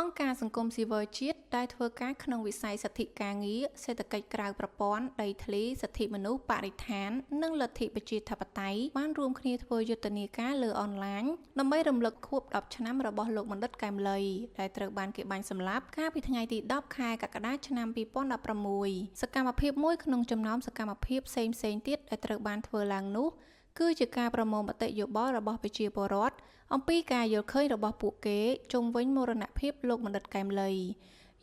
អង្គការសង្គមស៊ីវិលជាតិដែលធ្វើការក្នុងវិស័យសិទ្ធិការងារសេដ្ឋកិច្ចក្រៅប្រព័ន្ធដីធ្លីសិទ្ធិមនុស្សបរិស្ថាននិងលទ្ធិប្រជាធិបតេយ្យបានរួមគ្នាធ្វើយុទ្ធនាការលើអនឡាញដើម្បីរំលឹកខួប10ឆ្នាំរបស់លោកបណ្ឌិតកែមលីដែលត្រូវបានគេបាញ់សម្លាប់កាលពីថ្ងៃទី10ខែកក្កដាឆ្នាំ2016សកម្មភាពមួយក្នុងចំណោមសកម្មភាពផ្សេងៗទៀតដែលត្រូវបានធ្វើឡើងនោះគឺជាការប្រមូលមតិយោបល់របស់ប្រជាពលរដ្ឋអំពីការយល់ឃើញរបស់ពួកគេជុំវិញមរណភាពលោកបណ្ឌិតកែមលី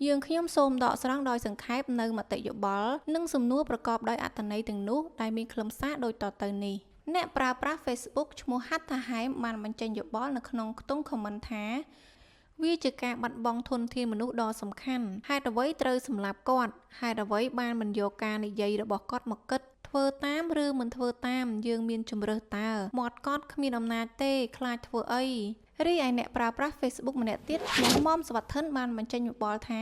យើងខ្ញុំសូមដកស្រង់ដោយសង្ខេបនៅមតិយោបល់និងសំណួរប្រកបដោយអត្ថន័យទាំងនោះដែលមានខ្លឹមសារដូចតទៅនេះអ្នកប្រើប្រាស់ Facebook ឈ្មោះហាត់ថាហែមបានបញ្ចេញយោបល់នៅក្នុងខ្ទង់ comment ថាវាជាការបាត់បង់ធនធានមនុស្សដ៏សំខាន់ហេតុអ្វីត្រូវសម្លាប់គាត់ហេតុអ្វីបានមិនយកការនិយាយរបស់គាត់មកគិតធ្វើតាមឬមិនធ្វើតាមយើងមានជំរើសតើមាត់គាត់គ្មានអំណាចទេខ្លាចធ្វើអីរីឯអ្នកប្រើប្រាស់ Facebook ម្នាក់ទៀតឈ្មោះមុំសវត្ថិនបានបញ្ចេញយោបល់ថា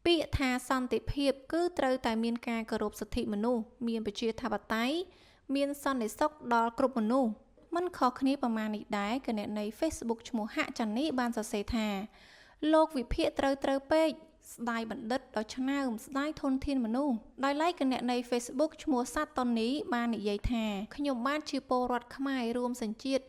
ពាក្យថាសន្តិភាពគឺត្រូវតែមានការគោរពសិទ្ធិមនុស្សមានប្រជាធិបតេយ្យមានសន្តិសុខដល់គ្រប់មនុស្សមិនខុសគ្នាប្រមាណនេះដែរគណនី Facebook ឈ្មោះហាក់ចាន់នេះបានសរសេរថាលោកវិភាគត្រូវពេកស្ដាយបណ្ឌិតដ៏ឆ្នើមស្ដាយធនធានមនុស្សដោយឡែកគណនី Facebook ឈ្មោះសាតុននីបាននិយាយថាខ្ញុំបានជាពលរដ្ឋខ្មែររួមសញ្ជាតិ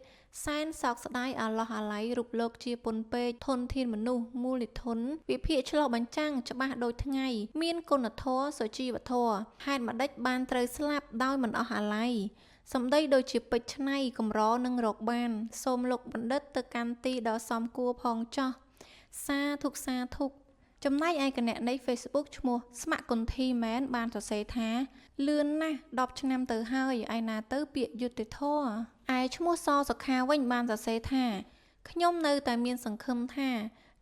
សែនសោកស្ដាយអាឡោះអាល័យរូបលោកជាពុនពេកធនធានមនុស្សមូលនិធនវិភាគឆ្លោះបញ្ចាំងច្បាស់ដូចថ្ងៃមានគុណធម៌សុជីវធម៌ហេតុម្ដេចបានត្រូវស្លាប់ដោយមិនអស់អាល័យសម្ដីដូចជាពេជ្រឆ្នៃកម្រនឹងរកបានសូមលោកបណ្ឌិតទៅកាន់ទីដ៏សមគួរផងចោះសាធុចំណែកឯគណនី Facebook ឈ្មោះស្ម័គ្រគុន្ធីមែនបានសរសេរថាលឿនណាស់10ឆ្នាំទៅហើយឯណាទៅពាក្យយុត្តិធម៌ឯឈ្មោះសសុខាវិញបានសរសេរថាខ្ញុំនៅតែមានសង្ឃឹមថា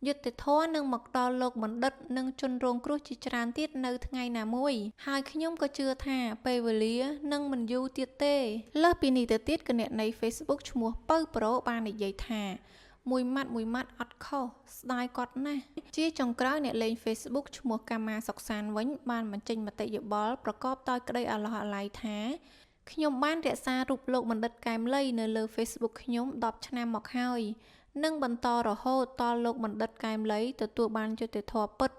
យុត្តិធម៌នឹងមកដល់លោកបណ្ឌិតនិងជនរងគ្រោះជាច្រើនទៀតនៅថ្ងៃណាមួយហើយខ្ញុំក៏ជឿថាពេលវេលានឹងមិនយូរទៀតទេលើសពីនេះទៅទៀតគណនី Facebook ឈ្មោះពៅប្រូបាននិយាយថាមួយម៉ាត់អត់ខុសស្ដាយគាត់ណាស់ជាចុងក្រោយអ្នកលេង Facebook ឈ្មោះកាមាសុកសានវិញបានបញ្ចេញមតិយោបល់ប្រកបដោយក្តីអាឡោះអាល័យថាខ្ញុំបានរក្សារូបលោកបណ្ឌិតកែមលីនៅលើ Facebook ខ្ញុំ10ឆ្នាំមកហើយនិងបន្តរហូតដល់លោកបណ្ឌិតកែមលីទទួលបានយុត្តិធម៌ពិត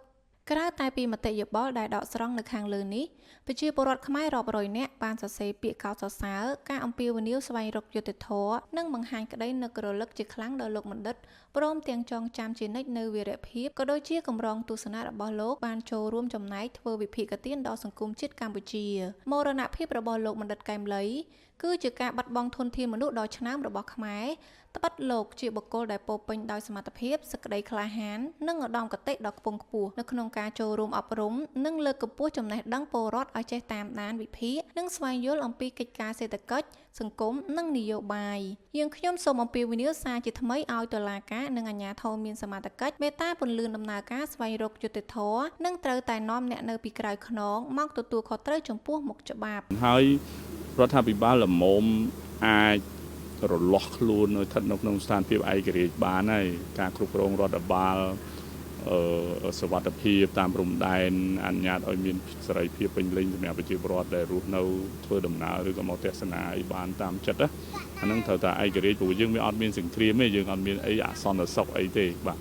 ក្រៅតែពីមតិយោបល់ដែលដកស្រង់នៅខាងលើនេះប្រជាពលរដ្ឋខ្មែររាប់រយនាក់បានសរសេរពាក្យកោតសរសើរការអំពាវនាវស្វែងរកយុត្តិធម៌និងបង្ហាញក្តីនឹករលឹកជាខ្លាំងដល់លោកបណ្ឌិតព្រមទាំងចងចាំជានិច្ចនៅវីរភាពក៏ដូចជាកម្រងទស្សនៈរបស់លោកបានចូលរួមចំណែកធ្វើវិភាគទានដល់សង្គមជាតិកម្ពុជាមរណភាពរបស់លោកបណ្ឌិតកែមលីគឺជាការបាត់បង់ធនធានមនុស្សដ៏ឆ្នើមរបស់ខ្មែរត្បិតលោកជាបុគ្គលដែលពោពេញដោយសមត្ថភាពសក្តីក្លាហាននិងឧត្តមគតិដ៏ខ្ពង់ខ្ពស់នៅក្នុងការចូលរួមអប់រំនិងលើកកម្ពស់ចំណេះដឹងពលរដ្ឋឲ្យចេះតាមដានវិភាគនិងស្វែងយល់អំពីកិច្ចការសេដ្ឋកិច្ចសង្គមនិងនយោបាយយើងខ្ញុំសូមអំពាវនាវសារជាថ្មីឲ្យតុលាការនិងអាជ្ញាធរមានសមត្ថកិច្ចមេត្តាពន្លឿនដំណើរការស្វែងរកយុត្តិធម៌និងត្រូវតែនាំអ្នកនៅពីក្រោយខ្នងមកទទួលខុសត្រូវចំពោះមុខច្បាប់ហើយរដ្ឋាភិបាលល្មមអាចរលាស់ខ្លួននៅស្ថិតនៅក្នុងស្ថានភាពឯករាជ្យបានហើយការគ្រប់គ្រងរដ្ឋបាលសវត្ថិភាពតាមព្រំដែនអនុញ្ញាតឲ្យមានសេរីភាពពេញលេញសម្រាប់ប្រជាពលរដ្ឋដែលរស់នៅធ្វើដំណើរឬក៏មកទស្សនាឲ្យបានតាមចិត្តណាអាហ្នឹងត្រូវតែឯករាជ្យព្រោះយើងវាអត់មានសង្គ្រាមទេយើងអត់មានអីអសន្តិសុខអីទេបាទ